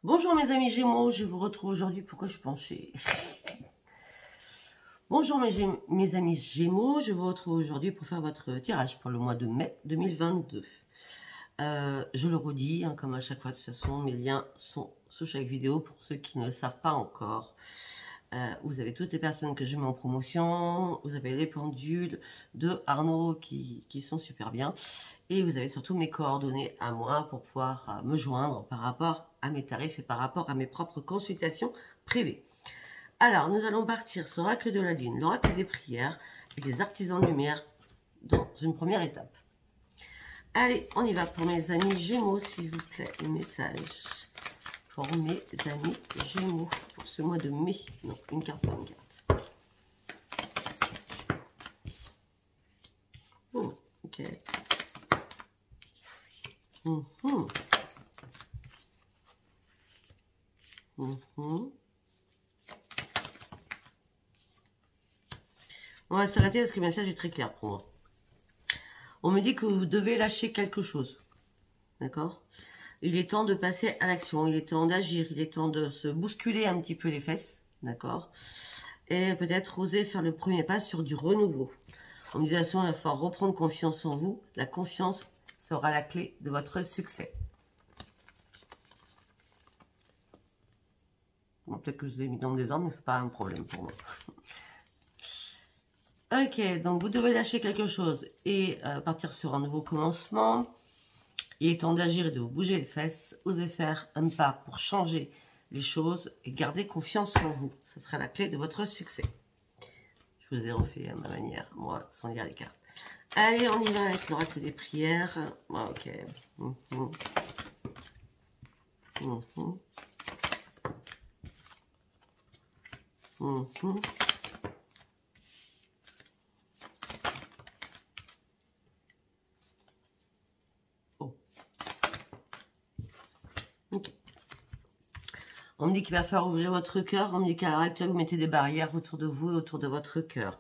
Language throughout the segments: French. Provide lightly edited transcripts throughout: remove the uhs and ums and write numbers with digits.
Bonjour mes amis Gémeaux, je vous retrouve aujourd'hui. Pourquoi je suis penchée? Bonjour mes amis Gémeaux, je vous retrouve aujourd'hui pour faire votre tirage pour le mois de mai 2022. Je le redis, hein, comme à chaque fois de toute façon, mes liens sont sous chaque vidéo pour ceux qui ne le savent pas encore. Vous avez toutes les personnes que je mets en promotion, vous avez les pendules de Arnaud qui sont super bien, et vous avez surtout mes coordonnées à moi pour pouvoir me joindre par rapport à mes tarifs et par rapport à mes propres consultations privées. Alors, nous allons partir sur l'oracle de la lune, l'oracle des prières et des artisans lumière dans une première étape. Allez, on y va pour mes amis Gémeaux, s'il vous plaît, le message pour mes amis Gémeaux pour ce mois de mai. Donc, une carte par une carte. Ok. On va s'arrêter parce que le message est très clair pour moi. On me dit que vous devez lâcher quelque chose. D'accord? Il est temps de passer à l'action, il est temps d'agir, il est temps de se bousculer un petit peu les fesses. D'accord? Et peut-être oser faire le premier pas sur du renouveau. En me dit de toute façon, il va falloir reprendre confiance en vous. La confiance sera la clé de votre succès. Bon, peut-être que je vous ai mis dans le désordre, mais ce n'est pas un problème pour moi. Ok, donc vous devez lâcher quelque chose et partir sur un nouveau commencement. Il est temps d'agir et de vous bouger les fesses. Osez faire un pas pour changer les choses et garder confiance en vous. Ce sera la clé de votre succès. Je vous ai refait à ma manière, moi, sans lire les cartes. Allez, on y va avec l'oracle des prières. Ok. Ok. On me dit qu'il va falloir ouvrir votre cœur. On me dit qu'à l'heure actuelle, vous mettez des barrières autour de vous et autour de votre cœur.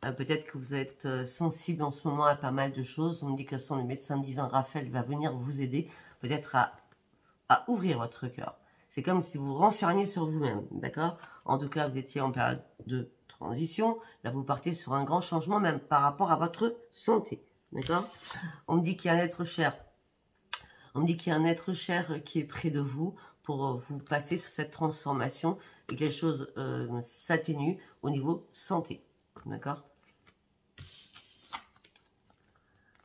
Peut-être que vous êtes sensible en ce moment à pas mal de choses. On me dit que le médecin divin Raphaël va venir vous aider peut-être à ouvrir votre cœur. C'est comme si vous vous renfermiez sur vous-même, d'accord? En tout cas, vous étiez en période de transition. Là, vous partez sur un grand changement, même par rapport à votre santé, d'accord? On me dit qu'il y a un être cher. On me dit qu'il y a un être cher qui est près de vous pour vous passer sur cette transformation et que les choses s'atténuent au niveau santé, d'accord?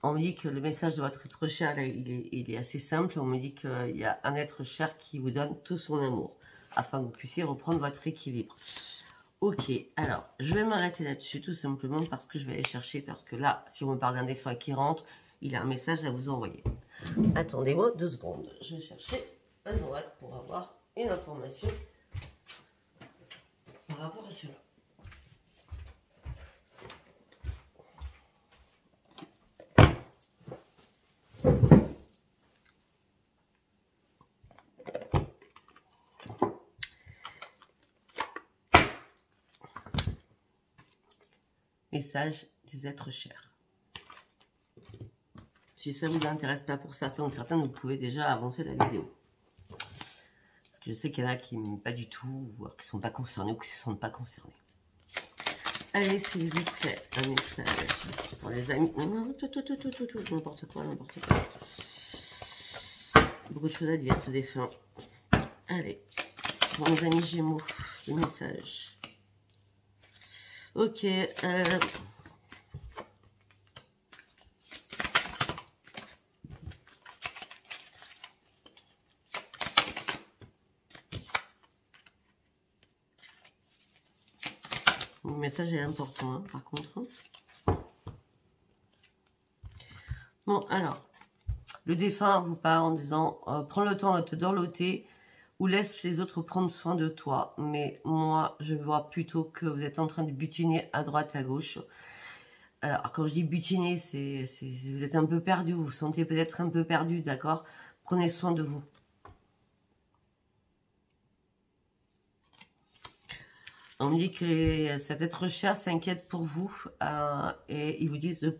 On me dit que le message de votre être cher, là, il est assez simple. On me dit qu'il y a un être cher qui vous donne tout son amour, afin que vous puissiez reprendre votre équilibre. Ok, alors, je vais m'arrêter là-dessus, tout simplement parce que je vais aller chercher, parce que là, si on me parle d'un défunt qui rentre, il a un message à vous envoyer. Attendez-moi 2 secondes. Je vais chercher un oracle pour avoir une information par rapport à cela. Message des êtres chers. Si ça ne vous intéresse pas pour certains ou certaines, vous pouvez déjà avancer la vidéo. Parce que je sais qu'il y en a qui n'aiment pas du tout, ou qui ne sont pas concernés, ou qui ne se sentent pas concernés. Allez, s'il vous plaît, un message pour les amis. Non, n'importe quoi, n'importe quoi. Beaucoup de choses à dire, ce défunt. Allez, pour les amis Gémeaux, le message. Ok, le message est important, hein, par contre. Bon, alors, le défunt vous parle en disant prends le temps de te dorloter ou laisse les autres prendre soin de toi. Mais moi, je vois plutôt que vous êtes en train de butiner à droite, à gauche. Alors, quand je dis butiner, vous êtes un peu perdu, vous vous sentez peut-être un peu perdu, d'accord? Prenez soin de vous. On me dit que cet être cher s'inquiète pour vous et ils vous disent de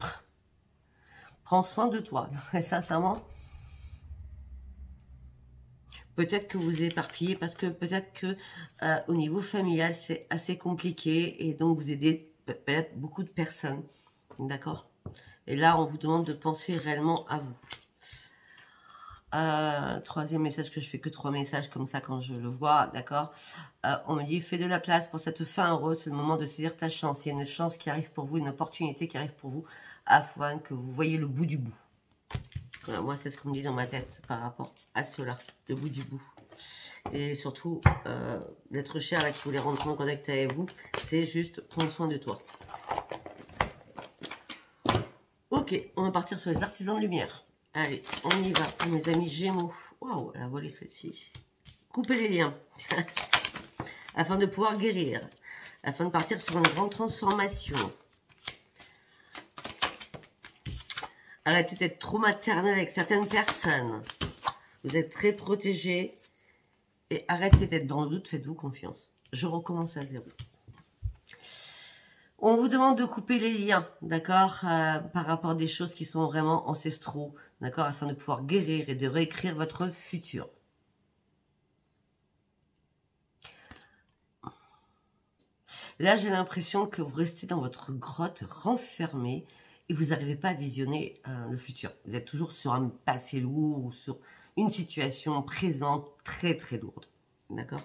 prends soin de toi. Et sincèrement, Peut-être que vous éparpillez parce que peut-être que au niveau familial, c'est assez compliqué et donc vous aidez peut-être beaucoup de personnes. D'accord? Et là, on vous demande de penser réellement à vous. Troisième message que je fais que 3 messages comme ça quand je le vois, d'accord. On me dit, fais de la place pour cette fin heureuse, c'est le moment de saisir ta chance. Il y a une chance qui arrive pour vous, une opportunité qui arrive pour vous, afin que vous voyez le bout du bout. Voilà, moi, c'est ce qu'on me dit dans ma tête par rapport à cela, le bout du bout. Et surtout, l'être cher là qui voulait rentrer en contact avec vous, c'est juste prendre soin de toi. Ok, on va partir sur les artisans de lumière. Allez, on y va, mes amis Gémeaux. Waouh, elle a volé celle-ci. Coupez les liens. Afin de pouvoir guérir. Afin de partir sur une grande transformation. Arrêtez d'être trop maternel avec certaines personnes. Vous êtes très protégés. Et arrêtez d'être dans le doute, faites-vous confiance. Je recommence à zéro. On vous demande de couper les liens, d'accord, par rapport à des choses qui sont vraiment ancestraux, d'accord, afin de pouvoir guérir et de réécrire votre futur. Là, j'ai l'impression que vous restez dans votre grotte renfermée et vous n'arrivez pas à visionner le futur. Vous êtes toujours sur un passé lourd ou sur une situation présente très très lourde, d'accord.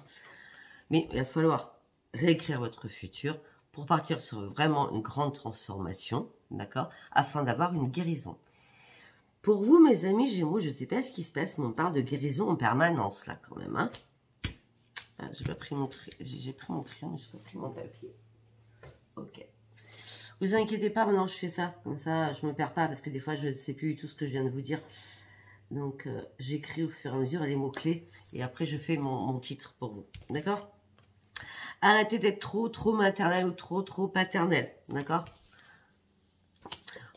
Mais il va falloir réécrire votre futur pour partir sur vraiment une grande transformation, d'accord, afin d'avoir une guérison. Pour vous, mes amis Gémeaux, je ne sais pas ce qui se passe, mais on parle de guérison en permanence, là, quand même, hein. Ah, j'ai pris mon crayon, mais je n'ai pas pris mon papier. Ok. Vous inquiétez pas, maintenant je fais ça, comme ça, je ne me perds pas, parce que des fois, je ne sais plus tout ce que je viens de vous dire. Donc, j'écris au fur et à mesure les mots-clés, et après, je fais mon titre pour vous, d'accord? Arrêtez d'être trop maternel ou trop paternel, d'accord?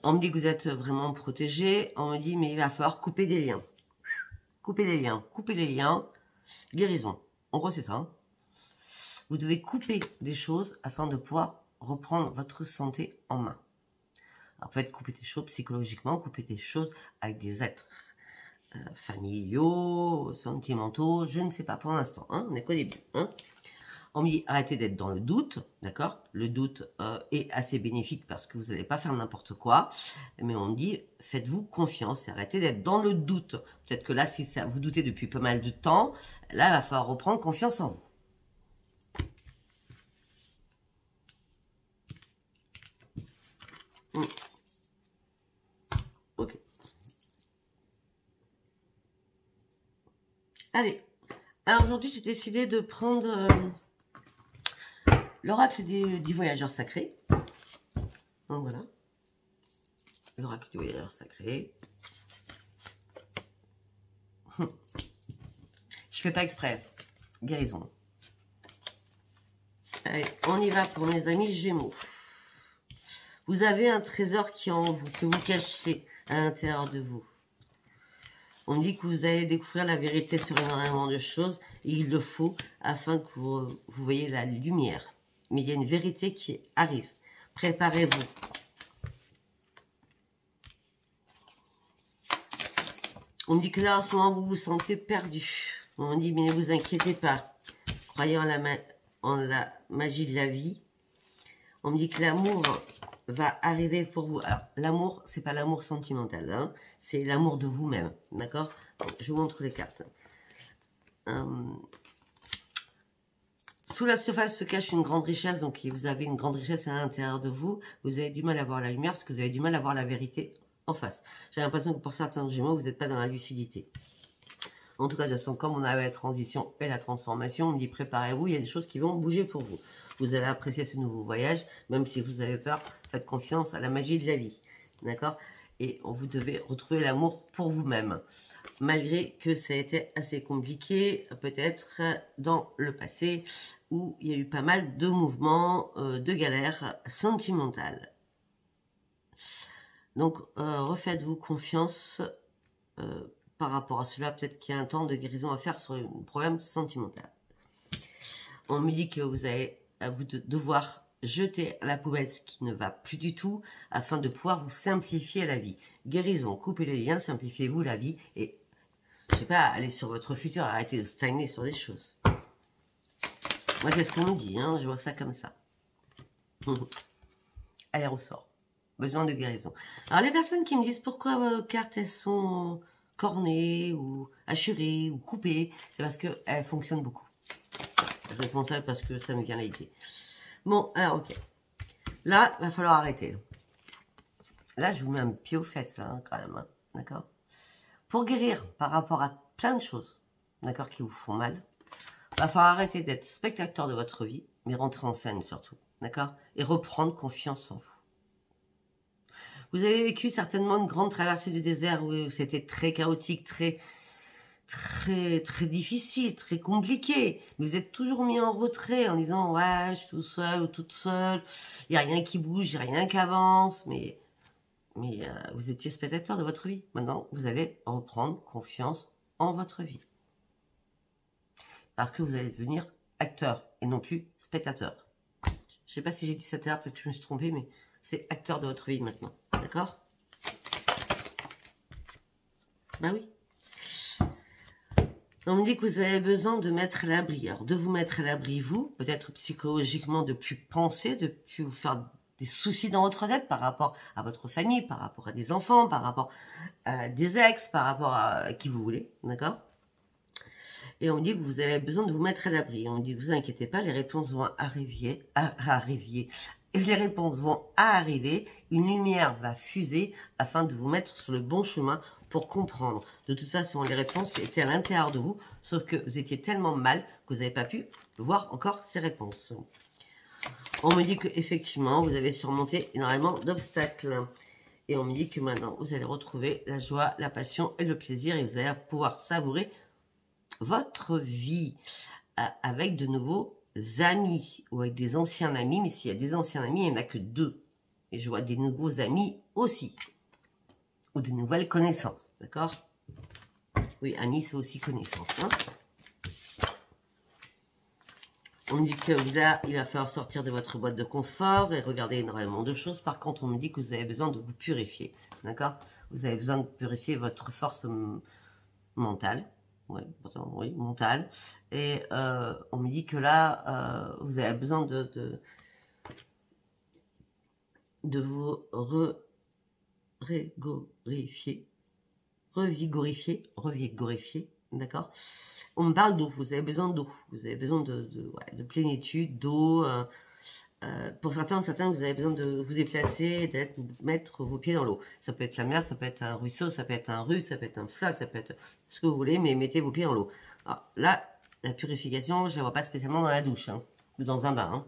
On me dit que vous êtes vraiment protégé. On me dit, mais il va falloir couper des liens. Couper les liens, couper les liens. Guérison. En gros, c'est ça. Hein. Vous devez couper des choses afin de pouvoir reprendre votre santé en main. Alors, en fait, couper des choses psychologiquement, couper des choses avec des êtres familiaux, sentimentaux, je ne sais pas pour l'instant. Hein, on n'est qu'au début. Hein. On me dit, arrêtez d'être dans le doute, d'accord? Le doute est assez bénéfique parce que vous n'allez pas faire n'importe quoi. Mais on me dit, faites-vous confiance et arrêtez d'être dans le doute. Peut-être que là, si ça, vous doutez depuis pas mal de temps, là, il va falloir reprendre confiance en vous. Ok. Allez. Alors aujourd'hui, j'ai décidé de prendre... l'oracle du voyageur sacré. Donc voilà. L'oracle du voyageur sacré. Je fais pas exprès. Guérison. Allez, on y va pour mes amis Gémeaux. Vous avez un trésor qui est en vous, que vous cachez à l'intérieur de vous. On dit que vous allez découvrir la vérité sur énormément de choses. Et il le faut afin que vous voyez la lumière. Mais il y a une vérité qui arrive. Préparez-vous. On me dit que là, en ce moment, vous vous sentez perdu. On me dit, mais ne vous inquiétez pas. Croyez en la magie de la vie. On me dit que l'amour va arriver pour vous. Alors, l'amour, c'est pas l'amour sentimental. Hein, c'est l'amour de vous-même. D'accord? Je vous montre les cartes. Sous la surface se cache une grande richesse, donc vous avez une grande richesse à l'intérieur de vous. Vous avez du mal à voir la lumière parce que vous avez du mal à voir la vérité en face. J'ai l'impression que pour certains Gémeaux, vous n'êtes pas dans la lucidité. En tout cas, de toute façon, comme on a la transition et la transformation, on me dit préparez-vous, il y a des choses qui vont bouger pour vous. Vous allez apprécier ce nouveau voyage, même si vous avez peur, faites confiance à la magie de la vie. D'accord? Et vous devez retrouver l'amour pour vous-même. Malgré que ça a été assez compliqué, peut-être dans le passé, où il y a eu pas mal de mouvements, de galères sentimentales. Donc, refaites-vous confiance par rapport à cela. Peut-être qu'il y a un temps de guérison à faire sur un problème sentimental. On me dit que vous allez devoir jeter à la poubelle ce qui ne va plus du tout afin de pouvoir vous simplifier la vie. Guérison, coupez les liens, simplifiez-vous la vie et je sais pas, aller sur votre futur, arrêtez de stagner sur des choses. Moi, c'est ce qu'on me dit, hein, je vois ça comme ça. Allez, ressort. Besoin de guérison. Alors, les personnes qui me disent pourquoi vos cartes, elles sont cornées, ou hachurées, ou coupées, c'est parce qu'elles fonctionnent beaucoup. Je réponds ça parce que ça me vient l'idée. Bon, alors, ok. Là, il va falloir arrêter. Là, je vous mets un pied aux fesses, hein, quand même. Hein, d'accord? Pour guérir par rapport à plein de choses, d'accord, qui vous font mal, il va falloir arrêter d'être spectateur de votre vie, mais rentrer en scène surtout, d'accord? Et reprendre confiance en vous. Vous avez vécu certainement une grande traversée du désert où c'était très chaotique, très difficile, très compliqué. Mais vous êtes toujours mis en retrait en disant « Ouais, je suis tout seul ou toute seule, il n'y a rien qui bouge, il n'y a rien qui avance. » Mais vous étiez spectateur de votre vie. Maintenant, vous allez reprendre confiance en votre vie. Parce que vous allez devenir acteur et non plus spectateur. Je ne sais pas si j'ai dit ça tout à l'heure, peut-être que je me suis trompée, mais c'est acteur de votre vie maintenant. D'accord? Ben oui. On me dit que vous avez besoin de mettre à l'abri. Alors, de vous mettre à l'abri, vous, peut-être psychologiquement, de plus penser, de plus vous faire des soucis dans votre tête par rapport à votre famille, par rapport à des enfants, par rapport à des ex, par rapport à qui vous voulez. D'accord? Et on me dit que vous avez besoin de vous mettre à l'abri. On me dit, vous inquiétez pas, les réponses vont arriver. Et les réponses vont arriver. Une lumière va fuser afin de vous mettre sur le bon chemin pour comprendre. De toute façon, les réponses étaient à l'intérieur de vous, sauf que vous étiez tellement mal que vous n'avez pas pu voir encore ces réponses. On me dit qu'effectivement, vous avez surmonté énormément d'obstacles. Et on me dit que maintenant, vous allez retrouver la joie, la passion et le plaisir. Et vous allez pouvoir savourer votre vie avec de nouveaux amis ou avec des anciens amis. Mais s'il y a des anciens amis, il n'y en a que 2. Et je vois des nouveaux amis aussi. Ou de nouvelles connaissances. D'accord? Oui, amis, c'est aussi connaissance. Hein. On me dit qu'il va falloir sortir de votre boîte de confort et regarder énormément de choses. Par contre, on me dit que vous avez besoin de vous purifier. D'accord? Vous avez besoin de purifier votre force mentale. Ouais, pourtant, oui, mentale. Et on me dit que là, vous avez besoin de vous revigorifier, d'accord? On me parle d'eau, vous avez besoin d'eau, vous avez besoin de plénitude, d'eau. Pour certains, vous avez besoin de vous déplacer, de mettre vos pieds dans l'eau. Ça peut être la mer, ça peut être un ruisseau, ça peut être un rue, ça peut être un fleuve, ça peut être ce que vous voulez, mais mettez vos pieds dans l'eau. Alors là, la purification, je ne la vois pas spécialement dans la douche, hein, ou dans un bain. Hein.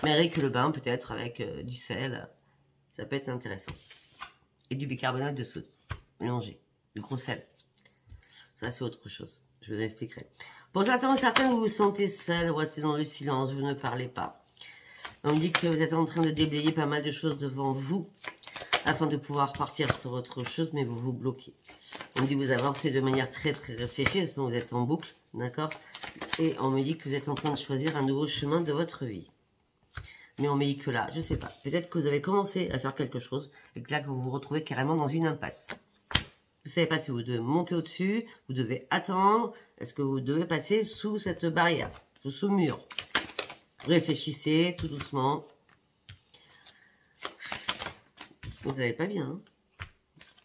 Mais avec le bain, peut-être avec du sel, ça peut être intéressant. Et du bicarbonate de soude, mélangé, du gros sel. Ça, c'est autre chose. Je vous expliquerai. Pour certains, vous vous sentez seul, vous restez dans le silence, vous ne parlez pas. On me dit que vous êtes en train de déblayer pas mal de choses devant vous, afin de pouvoir partir sur autre chose, mais vous vous bloquez. On me dit que vous avancez de manière très réfléchie, sinon vous êtes en boucle, d'accord? Et on me dit que vous êtes en train de choisir un nouveau chemin de votre vie. Mais on me dit que là, je ne sais pas, peut-être que vous avez commencé à faire quelque chose, et que là, vous vous retrouvez carrément dans une impasse. Vous ne savez pas si vous devez monter au-dessus, vous devez attendre, est-ce que vous devez passer sous cette barrière, sous ce mur. Réfléchissez tout doucement. Vous n'allez pas bien. Hein,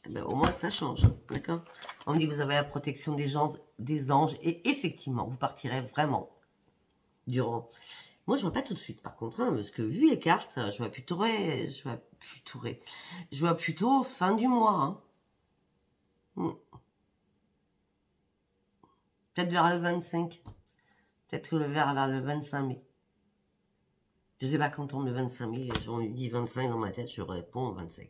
eh ben, au moins, ça change. D'accord? On me dit que vous avez la protection des anges. Et effectivement, vous partirez vraiment durant... Moi, je ne vois pas tout de suite, par contre. Hein, parce que vu les cartes, je vois plutôt... Je vois plutôt fin du mois. Hein. Peut-être vers le 25. Peut-être que vers le 25 mai. Je ne sais pas quand tombe le 25 mai. On lui dit 25 dans ma tête, je réponds 25.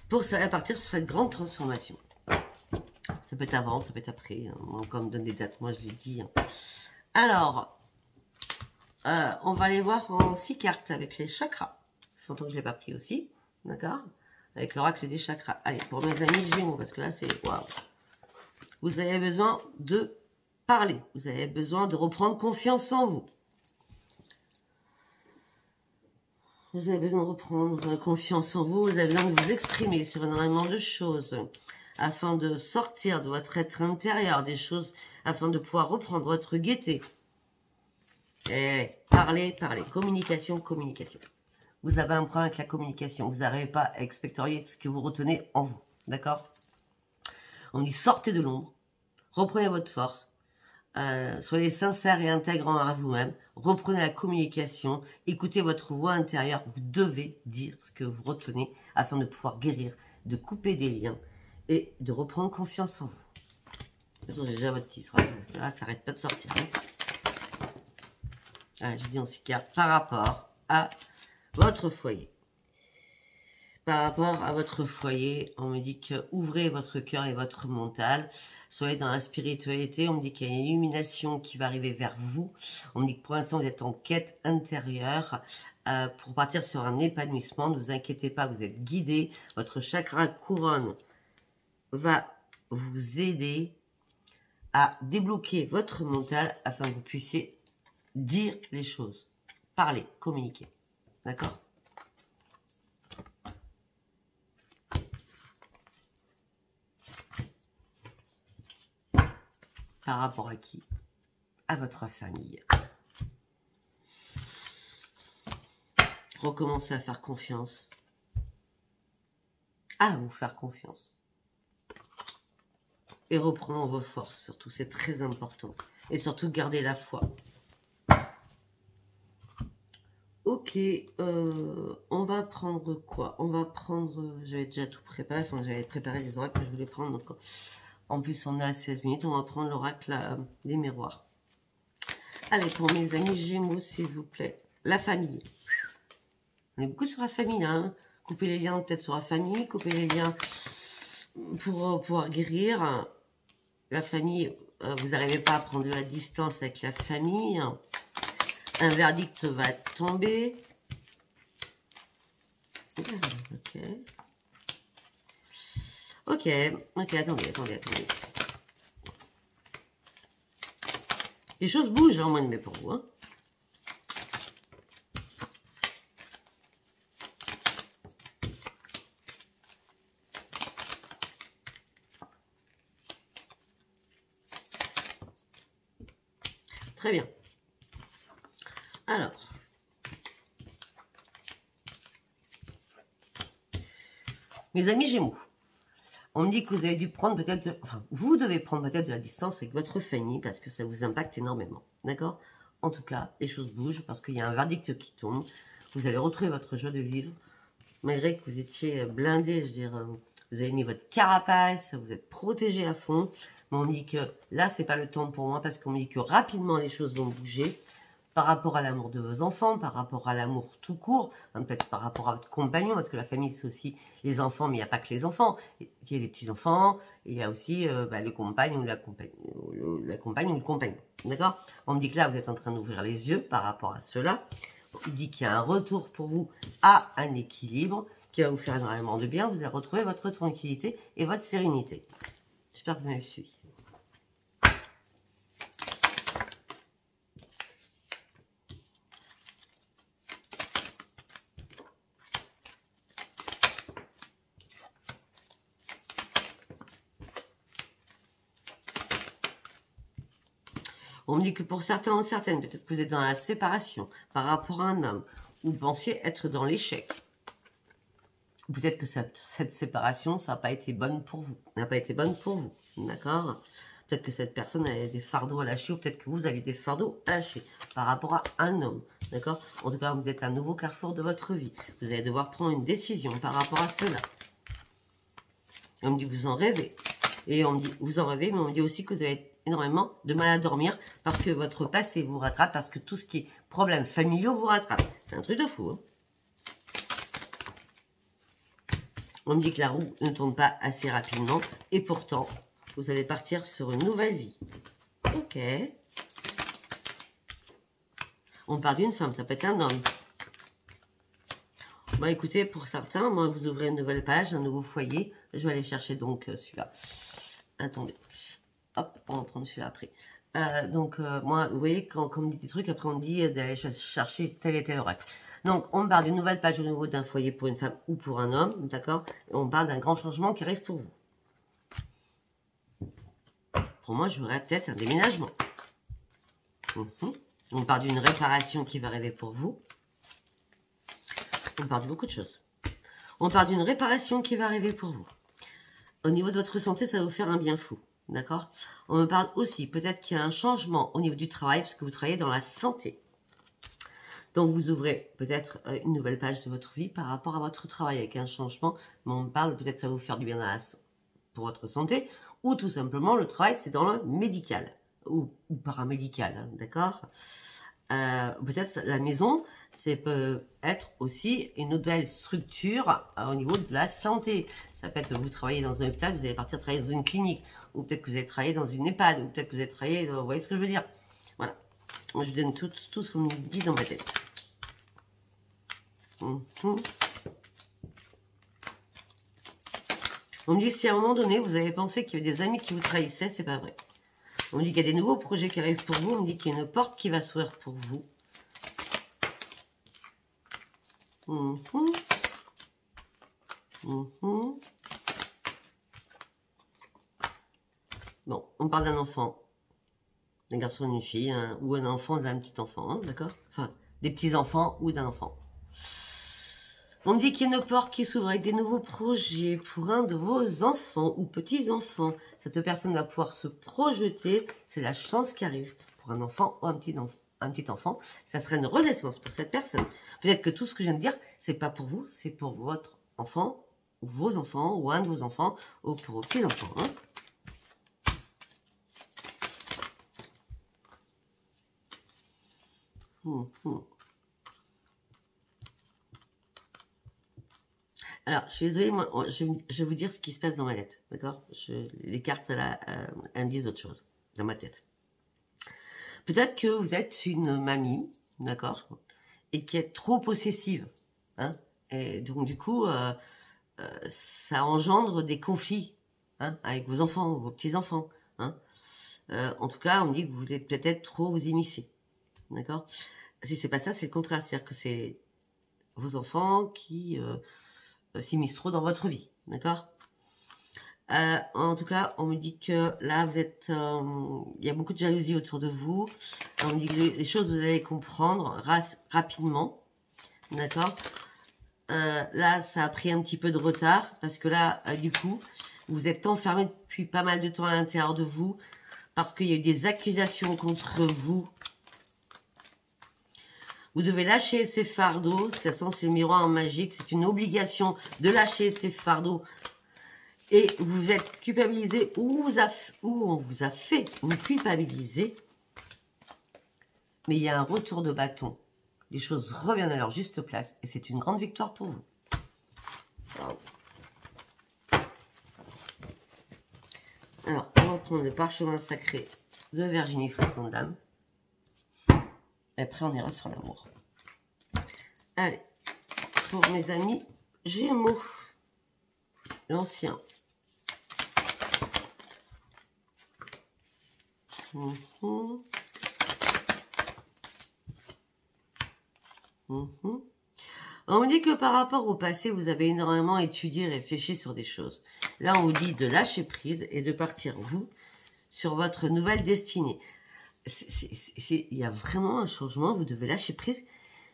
Pour ça, à partir sur cette grande transformation. Ça peut être avant, ça peut être après. Hein. Quand on me donne des dates, moi je les dis. Hein. Alors, on va aller voir en 6 cartes avec les chakras. Ça fait longtemps que je ne l'ai pas pris aussi. D'accord? Avec l'oracle des chakras. Allez, pour mes amis Gémeaux, parce que là c'est waouh. Vous avez besoin de parler. Vous avez besoin de reprendre confiance en vous. Vous avez besoin de reprendre confiance en vous. Vous avez besoin de vous exprimer sur énormément de choses. afin de sortir de votre être intérieur, des choses, afin de pouvoir reprendre votre gaieté. Et parlez, communication, communication. Vous avez un problème avec la communication, vous n'arrivez pas à expectorier ce que vous retenez en vous, d'accord? On dit sortez de l'ombre, reprenez votre force, soyez sincère et intègre à vous-même, reprenez la communication, écoutez votre voix intérieure, vous devez dire ce que vous retenez afin de pouvoir guérir, de couper des liens et de reprendre confiance en vous. De toute façon, j'ai déjà votre tisserand, parce que là, ça n'arrête pas de sortir. Hein. Ah, je dis en 6 cartes par rapport à votre foyer. Par rapport à votre foyer, on me dit que ouvrez votre cœur et votre mental. Soyez dans la spiritualité. On me dit qu'il y a une illumination qui va arriver vers vous. On me dit que pour l'instant, vous êtes en quête intérieure pour partir sur un épanouissement. Ne vous inquiétez pas, vous êtes guidé. Votre chakra couronne va vous aider à débloquer votre mental afin que vous puissiez dire les choses. Parler, communiquer. D'accord ? Par rapport à qui? À votre famille. Recommencez à faire confiance. À vous faire confiance. Et reprenons vos forces, surtout. C'est très important. Et surtout, gardez la foi. Ok. On va prendre quoi? On va prendre... J'avais déjà tout préparé. Enfin, j'avais préparé les oracles que je voulais prendre. Donc, en plus, on est à 16 minutes. On va prendre l'oracle des miroirs. Allez, pour mes amis Gémeaux, s'il vous plaît. La famille. On est beaucoup sur la famille, là. Hein. Couper les liens peut-être sur la famille. Couper les liens pour pouvoir guérir. La famille, vous n'arrivez pas à prendre de la distance avec la famille. Un verdict va tomber. Ok. Ok, attendez. Les choses bougent en mois de mai pour vous. Hein. Très bien. Alors. Mes amis Gémeaux. On me dit que vous avez dû prendre peut-être... Enfin, vous devez prendre peut-être de la distance avec votre famille parce que ça vous impacte énormément. D'accord? En tout cas, les choses bougent parce qu'il y a un verdict qui tombe. Vous allez retrouver votre joie de vivre. Malgré que vous étiez blindé, je veux dire, vous avez mis votre carapace, vous êtes protégé à fond. Mais on me dit que là, c'est pas le temps pour moi parce qu'on me dit que rapidement, les choses vont bouger. Par rapport à l'amour de vos enfants, par rapport à l'amour tout court, peut-être par rapport à votre compagnon, parce que la famille, c'est aussi les enfants, mais il n'y a pas que les enfants. Il y a les petits-enfants, et il y a aussi le compagnon ou la compagne ou le compagnon. D'accord? On me dit que là, vous êtes en train d'ouvrir les yeux par rapport à cela. On me dit qu'il y a un retour pour vous à un équilibre qui va vous faire énormément de bien. Vous allez retrouver votre tranquillité et votre sérénité. J'espère que vous m'avez suivi. On me dit que pour certains ou certaines, peut-être que vous êtes dans la séparation par rapport à un homme, ou vous pensiez être dans l'échec. Peut-être que cette séparation, ça n'a pas été bonne pour vous. N'a pas été bonne pour vous, d'accord? Peut-être que cette personne avait des fardeaux à lâcher, ou peut-être que vous avez des fardeaux à lâcher par rapport à un homme, d'accord? En tout cas, vous êtes à un nouveau carrefour de votre vie. Vous allez devoir prendre une décision par rapport à cela. On me dit que vous en rêvez. Et on me dit, vous en rêvez, mais on me dit aussi que vous avez énormément de mal à dormir parce que votre passé vous rattrape, parce que tout ce qui est problèmes familiaux vous rattrape. C'est un truc de fou. Hein. On me dit que la roue ne tourne pas assez rapidement et pourtant, vous allez partir sur une nouvelle vie. Ok. On parle d'une femme, ça peut être un homme. Bon, écoutez, pour certains, moi, vous ouvrez une nouvelle page, un nouveau foyer. Je vais aller chercher donc celui-là. Attendez. Hop, on va prendre celui-là après. Moi, vous voyez, quand on me dit des trucs, après on me dit d'aller chercher tel et tel oracle. Donc, on me parle d'une nouvelle page au niveau d'un foyer pour une femme ou pour un homme, d'accord? On parle d'un grand changement qui arrive pour vous. pour moi, j'aurais peut-être un déménagement. On parle d'une réparation qui va arriver pour vous. On parle de beaucoup de choses. On parle d'une réparation qui va arriver pour vous. Au niveau de votre santé, ça va vous faire un bien fou. D'accord? On me parle aussi, peut-être qu'il y a un changement au niveau du travail, parce que vous travaillez dans la santé. Donc, vous ouvrez peut-être une nouvelle page de votre vie par rapport à votre travail avec un changement. Mais on me parle, peut-être ça va vous faire du bien pour votre santé. Ou tout simplement, le travail, c'est dans le médical. Ou paramédical, hein, d'accord? Peut-être la maison, c'est peut être aussi une nouvelle structure au niveau de la santé. Ça peut être, vous travaillez dans un hôpital, vous allez partir travailler dans une clinique. Ou peut-être que vous allez travailler dans une EHPAD. Ou peut-être que vous allez travailler, vous voyez ce que je veux dire? Voilà. Moi, je donne tout ce qu'on me dit dans ma tête. On me dit que si à un moment donné, vous avez pensé qu'il y avait des amis qui vous trahissaient, c'est pas vrai. On me dit qu'il y a des nouveaux projets qui arrivent pour vous. On me dit qu'il y a une porte qui va s'ouvrir pour vous. Bon, on parle d'un enfant. D'un garçon et d'une fille, hein, ou un enfant d'un petit enfant, hein, d'accord? Enfin, des petits-enfants ou d'un enfant. On me dit qu'il y a une porte qui s'ouvre avec des nouveaux projets pour un de vos enfants ou petits-enfants. Cette personne va pouvoir se projeter. C'est la chance qui arrive pour un enfant ou un petit enfant. Ça serait une renaissance pour cette personne. Peut-être que tout ce que je viens de dire, c'est pas pour vous, c'est pour votre enfant, ou vos enfants, ou un de vos enfants, ou pour vos petits-enfants. Hein. Alors, je suis désolée, moi, je vais vous dire ce qui se passe dans ma tête, d'accord? Les cartes, là, elles me disent autre chose, dans ma tête. Peut-être que vous êtes une mamie, d'accord? Et qui est trop possessive, hein? Et donc, du coup, ça engendre des conflits, hein, avec vos enfants, vos petits-enfants, hein? En tout cas, on me dit que vous voulez peut-être trop vous immiscer, d'accord? Si c'est pas ça, c'est le contraire, c'est-à-dire que c'est vos enfants qui... s'immiscent trop dans votre vie, d'accord? En tout cas, on me dit que là, vous êtes... il y a beaucoup de jalousie autour de vous. On me dit que les choses, vous allez comprendre rapidement, d'accord? Là, ça a pris un petit peu de retard, parce que là, du coup, vous êtes enfermé depuis pas mal de temps à l'intérieur de vous, parce qu'il y a eu des accusations contre vous. Vous devez lâcher ces fardeaux. De toute façon, c'est le miroir magique. C'est une obligation de lâcher ces fardeaux. Et vous êtes culpabilisé ou on vous a fait vous culpabiliser. Mais il y a un retour de bâton. Les choses reviennent à leur juste place. Et c'est une grande victoire pour vous. Wow. Alors, on va prendre le parchemin sacré de Virginie Frisson d'âme. Et après, on ira sur l'amour. Allez, pour mes amis Gémeaux, l'ancien. On me dit que par rapport au passé, vous avez énormément étudié, réfléchi sur des choses. Là, on vous dit de lâcher prise et de partir, vous, sur votre nouvelle destinée. Il y a vraiment un changement. Vous devez lâcher prise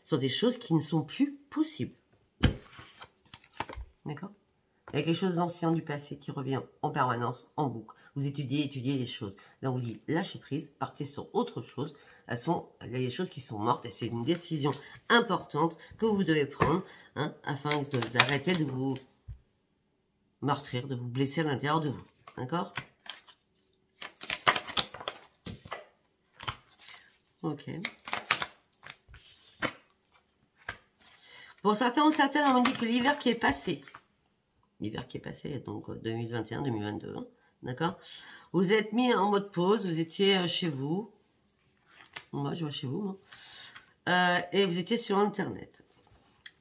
sur des choses qui ne sont plus possibles. D'accord? Il y a quelque chose d'ancien du passé qui revient en permanence, en boucle. Vous étudiez les choses. Là, on vous dit lâchez prise, partez sur autre chose. Il y a des choses qui sont mortes et c'est une décision importante que vous devez prendre, hein, afin d'arrêter de vous meurtrir, de vous blesser à l'intérieur de vous. D'accord? Ok. Pour certains ou certaines, on me dit que l'hiver qui est passé, donc 2021-2022, hein, d'accord? Vous êtes mis en mode pause, vous étiez chez vous. Moi, je vois chez vous. Hein. Et vous étiez sur Internet.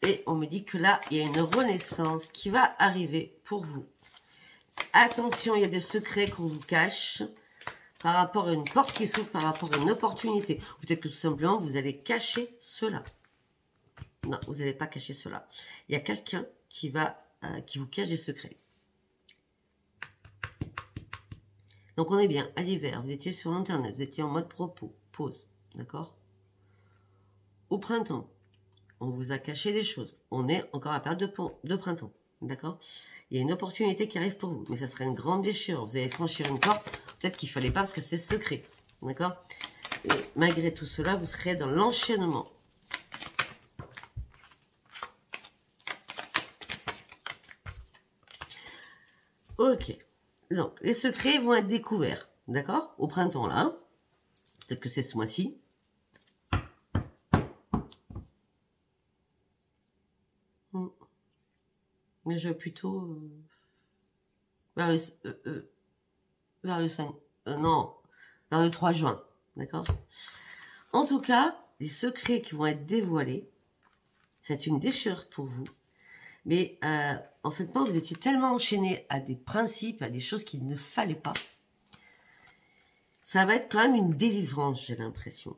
Et on me dit que là, il y a une renaissance qui va arriver pour vous. Attention, il y a des secrets qu'on vous cache par rapport à une porte qui s'ouvre, par rapport à une opportunité. Peut-être que tout simplement, vous allez cacher cela. Non, vous n'allez pas cacher cela. Il y a quelqu'un qui vous cache des secrets. Donc, on est bien à l'hiver. Vous étiez sur Internet. Vous étiez en mode propos. Pause. D'accord? Au printemps, on vous a caché des choses. On est encore à la période de printemps. D'accord? Il y a une opportunité qui arrive pour vous. Mais ça serait une grande déchirure. Vous allez franchir une porte. Peut-être qu'il ne fallait pas parce que c'est secret. D'accord? Et malgré tout cela, vous serez dans l'enchaînement. Ok. Donc, les secrets vont être découverts. D'accord? Au printemps, là. Peut-être que c'est ce mois-ci. Mais je vais plutôt... vers le 5... non, vers le 3 juin. D'accord? En tout cas, les secrets qui vont être dévoilés, c'est une déchirure pour vous. Mais en fait, vous étiez tellement enchaîné à des principes, à des choses qu'il ne fallait pas. Ça va être quand même une délivrance, j'ai l'impression.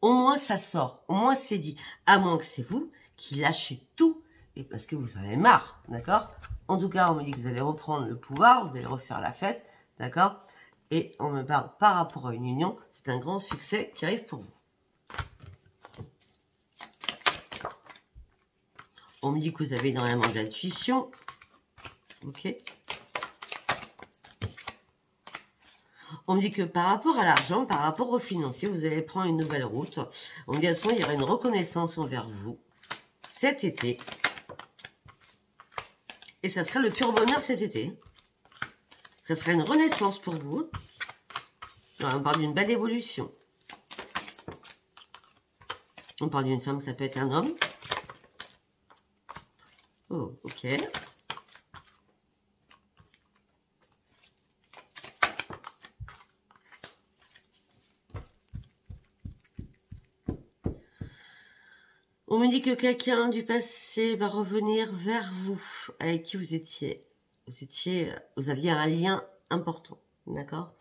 Au moins, ça sort. Au moins, c'est dit. À moins que c'est vous qui lâchez tout. Et parce que vous en avez marre. D'accord? En tout cas, on me dit que vous allez reprendre le pouvoir. Vous allez refaire la fête. D'accord? Et on me parle par rapport à une union. C'est un grand succès qui arrive pour vous. On me dit que vous avez énormément d'intuition. Ok. On me dit que par rapport à l'argent, par rapport au financier, vous allez prendre une nouvelle route. En garçon, il y aura une reconnaissance envers vous cet été. Et ça sera le pur bonheur cet été. Ça sera une renaissance pour vous. Alors, on parle d'une belle évolution. On parle d'une femme, ça peut être un homme. Oh, ok. On me dit que quelqu'un du passé va revenir vers vous, avec qui vous étiez. Vous aviez un lien important, d'accord?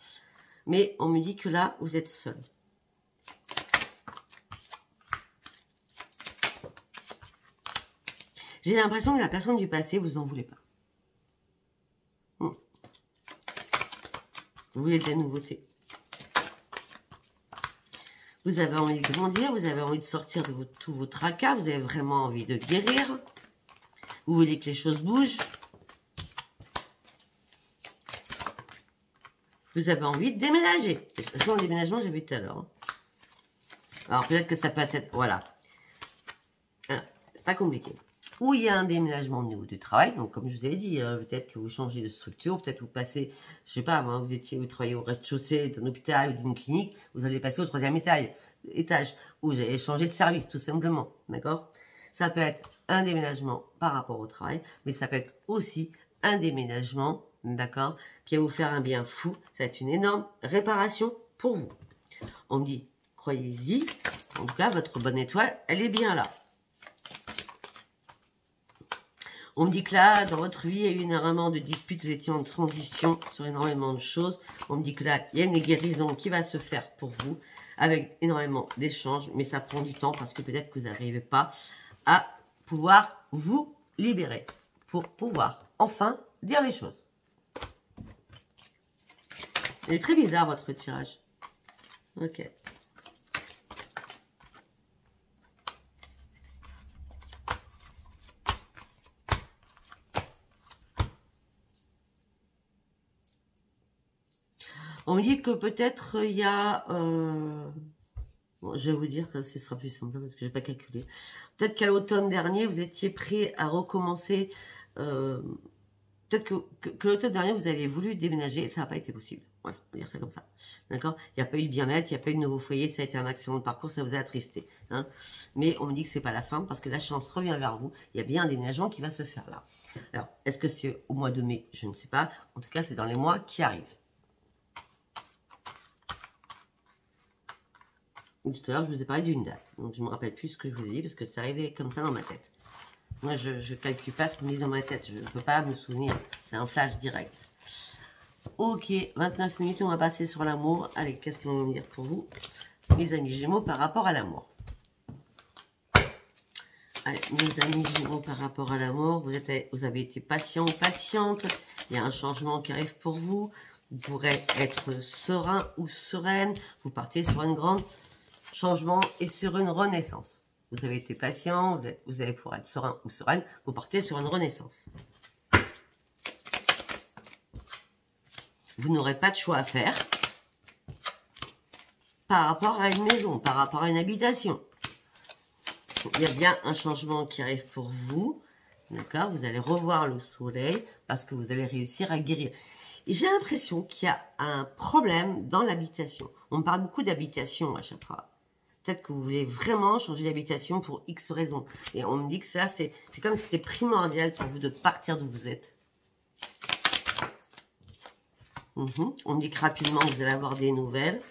Mais on me dit que là, vous êtes seul. J'ai l'impression que la personne du passé, vous en voulez pas. Vous voulez des nouveautés. Vous avez envie de grandir, vous avez envie de sortir de tous vos tracas, vous avez vraiment envie de guérir. Vous voulez que les choses bougent. Vous avez envie de déménager. De toute façon, le déménagement, j'ai vu tout à l'heure. Alors, peut-être que ça peut être... Voilà. C'est pas compliqué. Ou il y a un déménagement au niveau du travail. Donc, comme je vous avais dit, peut-être que vous changez de structure. Peut-être vous passez, je sais pas, vous travaillez au rez-de-chaussée d'un hôpital ou d'une clinique. Vous allez passer au 3e étage. Ou vous allez changer de service, tout simplement. D'accord? Ça peut être un déménagement par rapport au travail. Mais ça peut être aussi un déménagement, d'accord, qui va vous faire un bien fou. Ça va être une énorme réparation pour vous. On me dit, croyez-y. En tout cas, votre bonne étoile, elle est bien là. On me dit que là, dans votre vie, il y a eu énormément de disputes, vous étiez en transition sur énormément de choses. On me dit que là, il y a une guérison qui va se faire pour vous, avec énormément d'échanges, mais ça prend du temps parce que peut-être que vous n'arrivez pas à pouvoir vous libérer pour pouvoir enfin dire les choses. Il est très bizarre votre tirage. Ok. On me dit que peut-être il y a... Bon, je vais vous dire que ce sera plus simple parce que je n'ai pas calculé. Peut-être qu'à l'automne dernier, vous étiez prêt à recommencer. Peut-être que l'automne dernier, vous avez voulu déménager et ça n'a pas été possible. Voilà, on va dire ça comme ça. D'accord? Il n'y a pas eu de bien-être, il n'y a pas eu de nouveau foyer, ça a été un accident de parcours, ça vous a attristé. Hein? Mais on me dit que ce n'est pas la fin parce que la chance revient vers vous. Il y a bien un déménagement qui va se faire là. Alors, est-ce que c'est au mois de mai? Je ne sais pas. En tout cas, c'est dans les mois qui arrivent. Tout à l'heure, je vous ai parlé d'une date. Donc, je ne me rappelle plus ce que je vous ai dit parce que ça arrivait comme ça dans ma tête. Moi, je ne calcule pas ce qu'on me dit dans ma tête. Je ne peux pas me souvenir. C'est un flash direct. Ok, 29 minutes, on va passer sur l'amour. Allez, qu'est-ce qu'ils vont me dire pour vous, mes amis Gémeaux, par rapport à l'amour? Allez, mes amis Gémeaux, par rapport à l'amour, vous avez été patient ou patiente. Il y a un changement qui arrive pour vous. Vous pourrez être serein ou sereine. Vous partez sur un grand changement et sur une renaissance. Vous avez été patient, vous allez pouvoir être serein ou sereine. Vous partez sur une renaissance. Vous n'aurez pas de choix à faire par rapport à une maison, par rapport à une habitation. Il y a bien un changement qui arrive pour vous. D'accord? Vous allez revoir le soleil parce que vous allez réussir à guérir. Et j'ai l'impression qu'il y a un problème dans l'habitation. On parle beaucoup d'habitation à chaque fois. Peut-être que vous voulez vraiment changer d'habitation pour X raisons. Et on me dit que ça, c'est comme si c'était primordial pour vous de partir d'où vous êtes. On me dit que rapidement, vous allez avoir des nouvelles.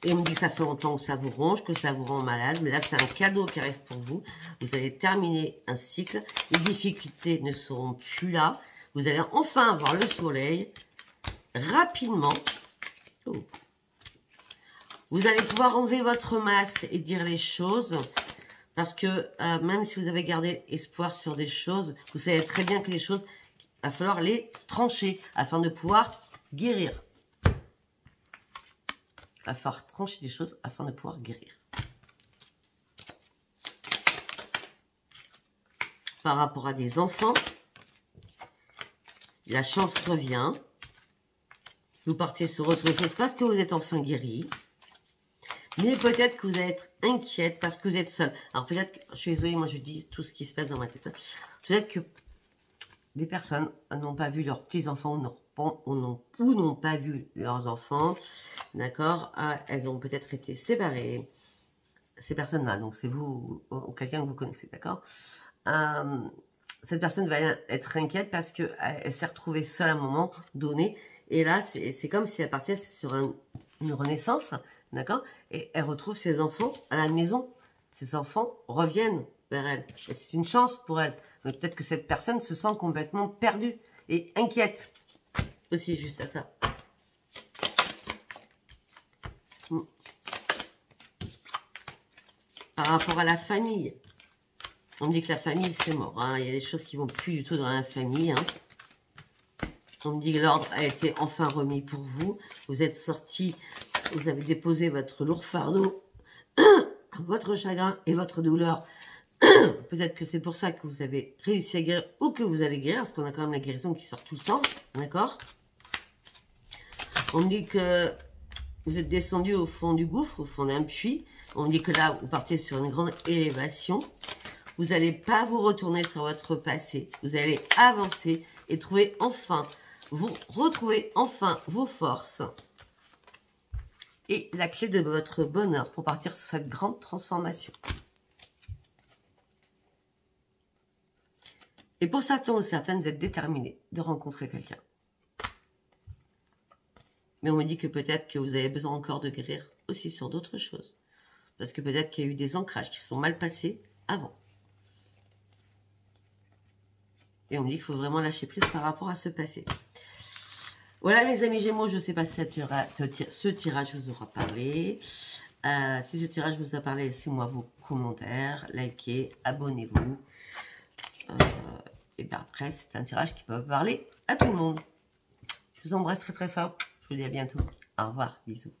Et on me dit que ça fait longtemps que ça vous ronge, que ça vous rend malade. Mais là, c'est un cadeau qui arrive pour vous. Vous allez terminer un cycle. Les difficultés ne seront plus là. Vous allez enfin avoir le soleil rapidement. Oh. Vous allez pouvoir enlever votre masque et dire les choses. Parce que même si vous avez gardé espoir sur des choses, vous savez très bien que les choses, il va falloir les trancher afin de pouvoir guérir. Il va falloir trancher des choses afin de pouvoir guérir. Par rapport à des enfants, la chance revient. Vous partez sur autre chose parce que vous êtes enfin guéri. Mais peut-être que vous allez être inquiète parce que vous êtes seul. Alors peut-être que, je suis désolée, moi je dis tout ce qui se passe dans ma tête. Peut-être que des personnes n'ont pas vu leurs petits-enfants ou n'ont pas vu leurs enfants. D'accord? Elles ont peut-être été séparées. Ces personnes-là, donc c'est vous ou quelqu'un que vous connaissez, d'accord? Cette personne va être inquiète parce qu'elle s'est retrouvée seule à un moment donné. Et là, c'est comme si elle partait sur une renaissance, d'accord? Et elle retrouve ses enfants à la maison. Ses enfants reviennent vers elle. Et c'est une chance pour elle. Mais peut-être que cette personne se sent complètement perdue et inquiète. Aussi, juste à ça. Par rapport à la famille. On me dit que la famille, c'est mort. Hein. Il y a des choses qui vont plus du tout dans la famille. Hein. On me dit que l'ordre a été enfin remis pour vous. Vous êtes sorti, vous avez déposé votre lourd fardeau, votre chagrin et votre douleur. Peut-être que c'est pour ça que vous avez réussi à guérir ou que vous allez guérir, parce qu'on a quand même la guérison qui sort tout le temps. D'accord? On me dit que vous êtes descendu au fond du gouffre, au fond d'un puits. On me dit que là, vous partez sur une grande élévation. Vous n'allez pas vous retourner sur votre passé. Vous allez avancer et trouver enfin, retrouver enfin vos forces. Et la clé de votre bonheur pour partir sur cette grande transformation. Et pour certains ou certaines, vous êtes déterminés de rencontrer quelqu'un. Mais on me dit que peut-être que vous avez besoin encore de guérir aussi sur d'autres choses. Parce que peut-être qu'il y a eu des ancrages qui sont mal passés avant. Et on me dit qu'il faut vraiment lâcher prise par rapport à ce passé. Voilà mes amis Gémeaux, je ne sais pas si ce tirage vous aura parlé. Si ce tirage vous a parlé, laissez-moi vos commentaires, likez, abonnez-vous. Et bien après, c'est un tirage qui peut parler à tout le monde. Je vous embrasse très très fort. Je vous dis à bientôt. Au revoir, bisous.